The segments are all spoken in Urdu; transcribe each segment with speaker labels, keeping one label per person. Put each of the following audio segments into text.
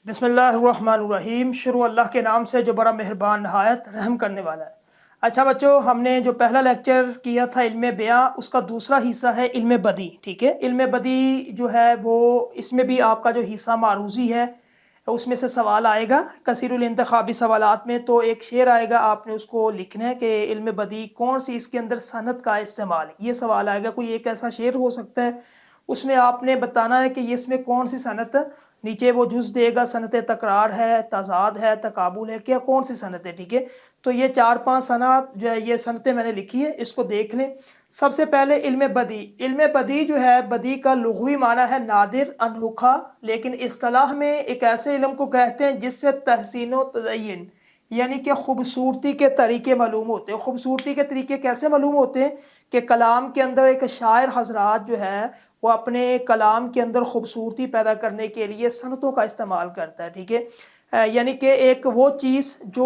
Speaker 1: بسم اللہ الرحمن الرحیم۔ شروع اللہ کے نام سے جو بڑا مہربان نہایت رحم کرنے والا ہے۔ اچھا بچوں، ہم نے جو پہلا لیکچر کیا تھا علم بیاں، اس کا دوسرا حصہ ہے علم بدی۔ ٹھیک ہے، علم بدی جو ہے وہ اس میں بھی آپ کا جو حصہ معروضی ہے اس میں سے سوال آئے گا کثیر الانتخابی سوالات میں۔ تو ایک شعر آئے گا، آپ نے اس کو لکھنا ہے کہ علم بدی کون سی اس کے اندر صنعت کا استعمال، یہ سوال آئے گا۔ کوئی ایک ایسا شعر ہو سکتا ہے، اس میں آپ نے بتانا ہے کہ یہ اس میں کون سی صنعت، نیچے وہ جز دے گا، صنعت تکرار ہے، تضاد ہے، تقابل ہے، کیا کون سی صنعت ہے۔ ٹھیک ہے، تو یہ 4-5 صنعت جو ہے، یہ صنعتیں میں نے لکھی ہے، اس کو دیکھ لیں۔ سب سے پہلے علم بدی۔ علم بدی جو ہے، بدی کا لغوی معنی ہے نادر، انوکھا، لیکن اصطلاح میں ایک ایسے علم کو کہتے ہیں جس سے تحسین و تزئین یعنی کہ خوبصورتی کے طریقے معلوم ہوتے ہیں۔ خوبصورتی کے طریقے کیسے معلوم ہوتے ہیں کہ کلام کے اندر ایک شاعر حضرات جو ہے وہ اپنے کلام کے اندر خوبصورتی پیدا کرنے کے لیے صنعتوں کا استعمال کرتا ہے۔ ٹھیک ہے، یعنی کہ ایک وہ چیز جو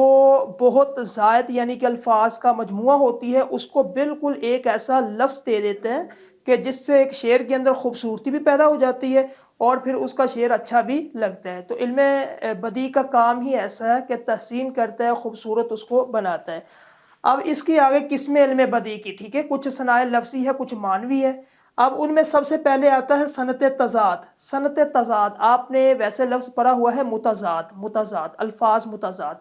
Speaker 1: بہت زائد یعنی کہ الفاظ کا مجموعہ ہوتی ہے، اس کو بالکل ایک ایسا لفظ دے دیتے ہیں کہ جس سے ایک شعر کے اندر خوبصورتی بھی پیدا ہو جاتی ہے اور پھر اس کا شعر اچھا بھی لگتا ہے۔ تو علم بدی کا کام ہی ایسا ہے کہ تحسین کرتا ہے، خوبصورت اس کو بناتا ہے۔ اب اس کی آگے قسم علم بدی کی، ٹھیک ہے، کچھ صنائع لفظی ہے، کچھ معنوی ہے۔ اب ان میں سب سے پہلے آتا ہے صنعت تضاد۔ صنعت تضاد، آپ نے ویسے لفظ پڑھا ہوا ہے متضاد، متضاد الفاظ متضاد،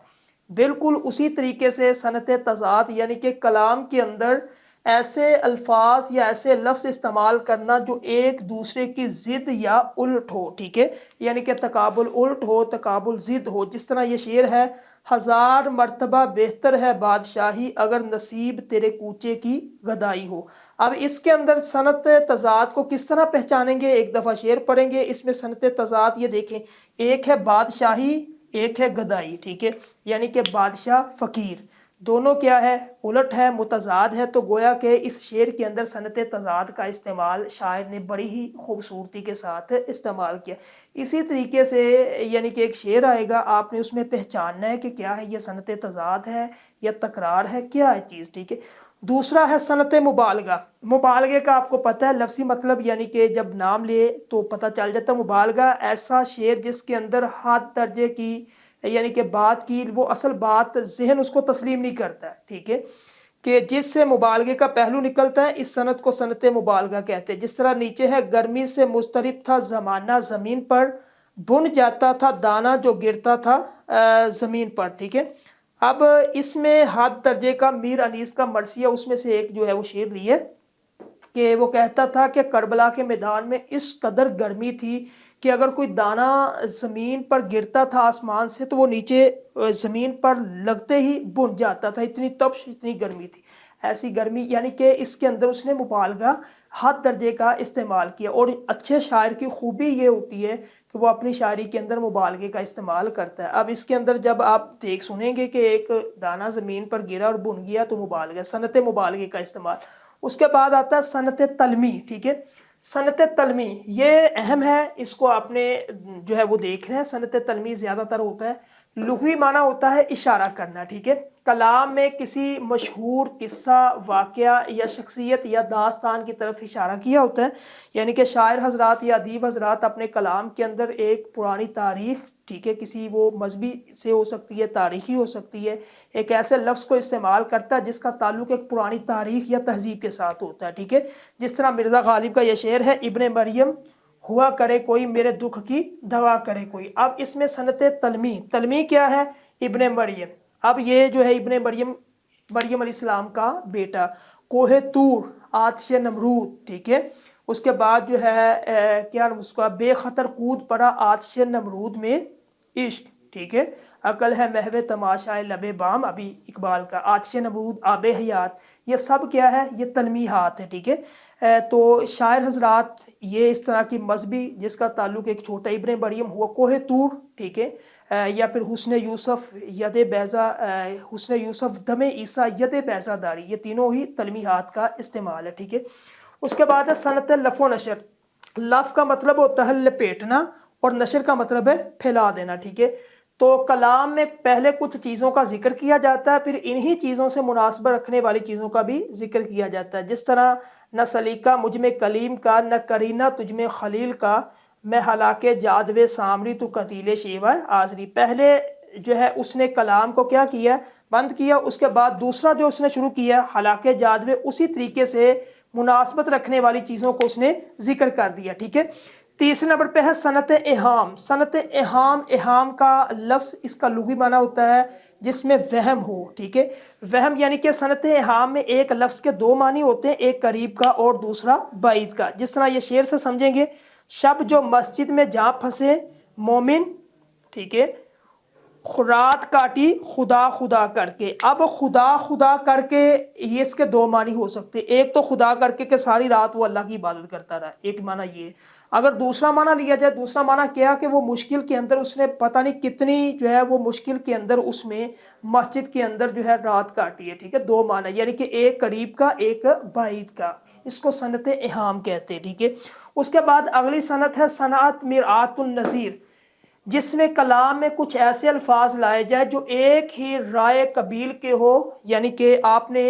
Speaker 1: بالکل اسی طریقے سے صنعت تضاد یعنی کہ کلام کے اندر ایسے الفاظ یا ایسے لفظ استعمال کرنا جو ایک دوسرے کی ضد یا الٹ ہو۔ ٹھیک ہے، یعنی کہ تقابل الٹ ہو، تقابل ضد ہو۔ جس طرح یہ شعر ہے، 1000 مرتبہ بہتر ہے بادشاہی اگر نصیب تیرے کوچے کی گدائی ہو۔ اب اس کے اندر صنعت تضاد کو کس طرح پہچانیں گے، ایک دفعہ شعر پڑھیں گے، اس میں صنعت تضاد یہ دیکھیں، ایک ہے بادشاہی، ایک ہے گدائی۔ ٹھیک ہے، یعنی کہ بادشاہ فقیر، دونوں کیا ہے، الٹ ہے، متضاد ہے۔ تو گویا کہ اس شعر کے اندر صنعت تضاد کا استعمال شاعر نے بڑی ہی خوبصورتی کے ساتھ استعمال کیا۔ اسی طریقے سے یعنی کہ ایک شعر آئے گا، آپ نے اس میں پہچاننا ہے کہ کیا ہے، یہ صنعت تضاد ہے یا تکرار ہے، کیا ہے چیز۔ ٹھیک ہے، دوسرا ہے صنعت مبالغہ۔ مبالغے کا آپ کو پتہ ہے لفظی مطلب، یعنی کہ جب نام لے تو پتہ چل جاتا ہے۔ مبالغہ ایسا شعر جس کے اندر حد درجے کی یعنی کہ بات کی وہ اصل بات ذہن اس کو تسلیم نہیں کرتا ہے۔ ٹھیک ہے، کہ جس سے مبالغے کا پہلو نکلتا ہے، اس صنعت کو صنعت مبالغہ کہتے ہیں۔ جس طرح نیچے ہے، گرمی سے مضطرب تھا زمانہ زمین پر، بن جاتا تھا دانا جو گرتا تھا زمین پر۔ ٹھیک ہے، اب اس میں حد درجے کا میر انیس کا مرثیہ اس میں سے ایک جو ہے وہ شعر لی ہے کہ وہ کہتا تھا کہ کربلا کے میدان میں اس قدر گرمی تھی کہ اگر کوئی دانہ زمین پر گرتا تھا آسمان سے تو وہ نیچے زمین پر لگتے ہی بن جاتا تھا، اتنی تپش، اتنی گرمی تھی۔ ایسی گرمی یعنی کہ اس کے اندر اس نے مبالغہ حد درجے کا استعمال کیا۔ اور اچھے شاعر کی خوبی یہ ہوتی ہے کہ وہ اپنی شاعری کے اندر مبالغے کا استعمال کرتا ہے۔ اب اس کے اندر جب آپ سنیں گے کہ ایک دانہ زمین پر گرا اور بن گیا تو مبالغہ، صنعت مبالغے کا استعمال۔ اس کے بعد آتا ہے صنعت تلمی۔ ٹھیک ہے، صنعت تلمی یہ اہم ہے، اس کو آپ نے جو ہے وہ دیکھنا ہے۔ صنعت تلمی زیادہ تر ہوتا ہے، لغوی معنی ہوتا ہے اشارہ کرنا۔ ٹھیک ہے، کلام میں کسی مشہور قصہ، واقعہ یا شخصیت یا داستان کی طرف اشارہ کیا ہوتا ہے، یعنی کہ شاعر حضرات یا ادیب حضرات اپنے کلام کے اندر ایک پرانی تاریخ، ٹھیک ہے، کسی وہ مذہبی سے ہو سکتی ہے، تاریخی ہو سکتی ہے، ایک ایسے لفظ کو استعمال کرتا ہے جس کا تعلق ایک پرانی تاریخ یا تہذیب کے ساتھ ہوتا ہے۔ ٹھیک ہے، جس طرح مرزا غالب کا یہ شعر ہے، ابن مریم ہوا کرے کوئی میرے دکھ کی دوا کرے کوئی۔ اب اس میں صنعت تلمی، تلمی کیا ہے، ابن مریم۔ اب یہ جو ہے ابن مریم، مریم علیہ السلام کا بیٹا، کوہ طور، آتش نمرود۔ ٹھیک ہے، اس کے بعد جو ہے کیا اس کا، بے خطر کود پڑا آتش نمرود میں عشق۔ ٹھیک ہے، عقل ہے محو تماشائے لب بام، ابھی اقبال کا، آتش نمرود، آب حیات، یہ سب کیا ہے، یہ تلمیحات ہے۔ ٹھیک ہے، تو شاعر حضرات یہ اس طرح کی مذہبی جس کا تعلق ایک چھوٹا ابن مریم ہوا کوہ طور، ٹھیک ہے، یا پھر حسن یوسف ید بیضا، حسن یوسف دم عیسیٰ ید بیضا داری، یہ تینوں ہی تلمیحات کا استعمال ہے۔ ٹھیک ہے، اس کے بعد ہے صنعت لف و نشر۔ لف کا مطلب ہوتا ہے لپیٹنا اور نشر کا مطلب ہے پھیلا دینا۔ ٹھیک ہے، تو کلام میں پہلے کچھ چیزوں کا ذکر کیا جاتا ہے، پھر انہی چیزوں سے مناسبت رکھنے والی چیزوں کا بھی ذکر کیا جاتا ہے۔ جس طرح نہ سلیقہ مجھ میں کلیم کا، نہ کرینہ تجھ میں خلیل کا، میں ہلاکے جادوے سامری تو قتیل شیوہ آزری. پہلے جو ہے اس نے کلام کو کیا کیا, بند کیا, اس کے بعد دوسرا جو اس نے شروع کیا ہلاکے جادوے, اسی طریقے سے مناسبت رکھنے والی چیزوں کو اس نے ذکر کر دیا. ٹھیک ہے. تیسرے نمبر پہ ہے صنعت اہام. صنعت اہام, اہام کا لفظ اس کا لغوی معنی ہوتا ہے جس میں وہم ہو. ٹھیک ہے. وہم یعنی کہ صنعت اہام میں ایک لفظ کے دو معنی ہوتے ہیں, ایک قریب کا اور دوسرا بعید کا. جس طرح یہ شعر سے سمجھیں گے, شب جو مسجد میں جا پھنسے مومن, ٹھیک ہے, رات کاٹی خدا خدا کر کے. اب خدا خدا کر کے یہ اس کے دو معنی ہو سکتے, ایک تو خدا کر کے کہ ساری رات وہ اللہ کی عبادت کرتا رہا, ایک معنی یہ. اگر دوسرا معنی لیا جائے, دوسرا معنی کیا کہ وہ مشکل کے اندر اس نے پتہ نہیں کتنی جو ہے وہ مشکل کے اندر اس میں مسجد کے اندر جو ہے رات کاٹی ہے. ٹھیک ہے. دو معنی یعنی کہ ایک قریب کا ایک بعید کا, اس کو صنعت اہام کہتے ہیں. ٹھیک ہے. اس کے بعد اگلی صنعت ہے صنعت مرآت النظیر, جس میں کلام میں کچھ ایسے الفاظ لائے جائے جو ایک ہی رائے قبیل کے ہو, یعنی کہ آپ نے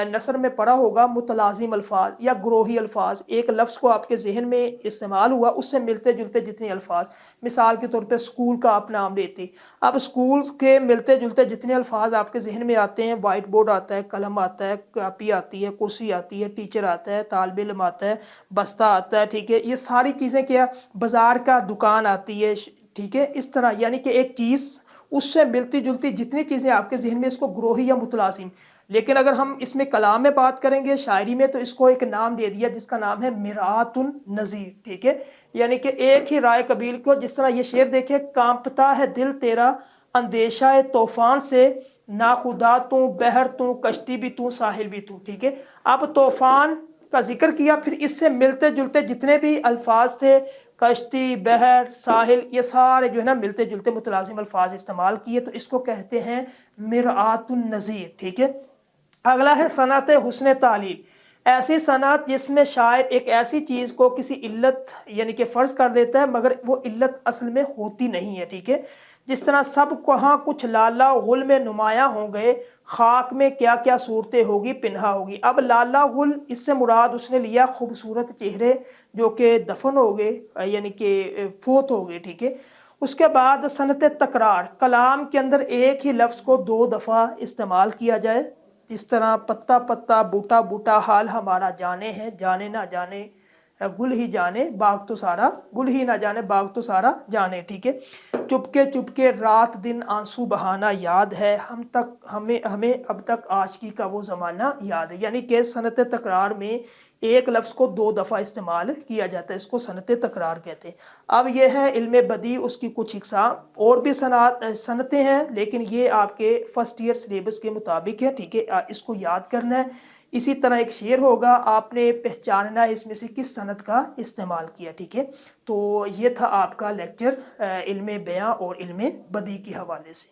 Speaker 1: نثر میں پڑھا ہوگا متلازم الفاظ یا گروہی الفاظ. ایک لفظ کو آپ کے ذہن میں استعمال ہوا, اس سے ملتے جلتے جتنے الفاظ, مثال کے طور پہ اسکول کا آپ نام لیتے, اب اسکول کے ملتے جلتے جتنے الفاظ آپ کے ذہن میں آتے ہیں, وائٹ بورڈ آتا ہے, قلم آتا ہے, کاپی آتی ہے, کرسی آتی ہے, ٹیچر آتا ہے, طالب علم آتا ہے, بستہ آتا ہے. ٹھیک ہے. یہ ساری چیزیں کیا, بازار کا دکان آتی ہے. ٹھیک ہے. اس طرح یعنی کہ ایک چیز اس سے ملتی جلتی جتنی چیزیں آپ کے ذہن میں, اس کو گروہی یا متلازم. لیکن اگر ہم اس میں کلام میں بات کریں گے, شاعری میں, تو اس کو ایک نام دے دیا جس کا نام ہے مرآت النظیر. ٹھیک ہے. یعنی کہ ایک ہی رائے قبیل کو, جس طرح یہ شعر دیکھیں, کانپتا ہے دل تیرا اندیشہ طوفان سے, ناخدا تو بحر تو کشتی بھی تو ساحل بھی تو. ٹھیک ہے. اب طوفان کا ذکر کیا, پھر اس سے ملتے جلتے جتنے بھی الفاظ تھے, کشتی, بحر, ساحل, یہ سارے جو ہے نا ملتے جلتے متلازم الفاظ استعمال کیے, تو اس کو کہتے ہیں مرآت النظیر. ٹھیک ہے. اگلا ہے صنعت حسن تعلیل, ایسی صنعت جس میں شاعر ایک ایسی چیز کو کسی علت یعنی کہ فرض کر دیتا ہے مگر وہ علت اصل میں ہوتی نہیں ہے. ٹھیک ہے. جس طرح سب کہاں کچھ لالا غل میں نمایاں ہوں گئے, خاک میں کیا کیا صورتیں ہوگی پنہا ہوگی. اب لالا غل, اس سے مراد اس نے لیا خوبصورت چہرے جو کہ دفن ہو گئے, یعنی کہ فوت ہو گئے. ٹھیک ہے. اس کے بعد صنعت تکرار, کلام کے اندر ایک ہی لفظ کو دو دفعہ استعمال کیا جائے, جس طرح پتا پتا بوٹا بوٹا حال ہمارا جانے ہیں, جانے نہ جانے گل ہی جانے باغ تو سارا, گل ہی نہ جانے باغ تو سارا جانے. ٹھیک ہے. چپکے رات دن آنسو بہانا یاد ہے, ہمیں اب تک عاشقی کا وہ زمانہ یاد ہے. یعنی کہ صنعت تکرار میں ایک لفظ کو دو دفعہ استعمال کیا جاتا ہے, اس کو صنعت تکرار کہتے ہیں. اب یہ ہے علم بدیع, اس کی کچھ اقسام اور بھی صنعتیں ہیں, لیکن یہ آپ کے فرسٹ ایئر سلیبس کے مطابق ہے. ٹھیک ہے. اس کو یاد کرنا ہے. اسی طرح ایک شعر ہوگا, آپ نے پہچاننا ہے اس میں سے کس صنعت کا استعمال کیا. ٹھیک ہے. تو یہ تھا آپ کا لیکچر علم بیاں اور علم بدیع کے حوالے سے.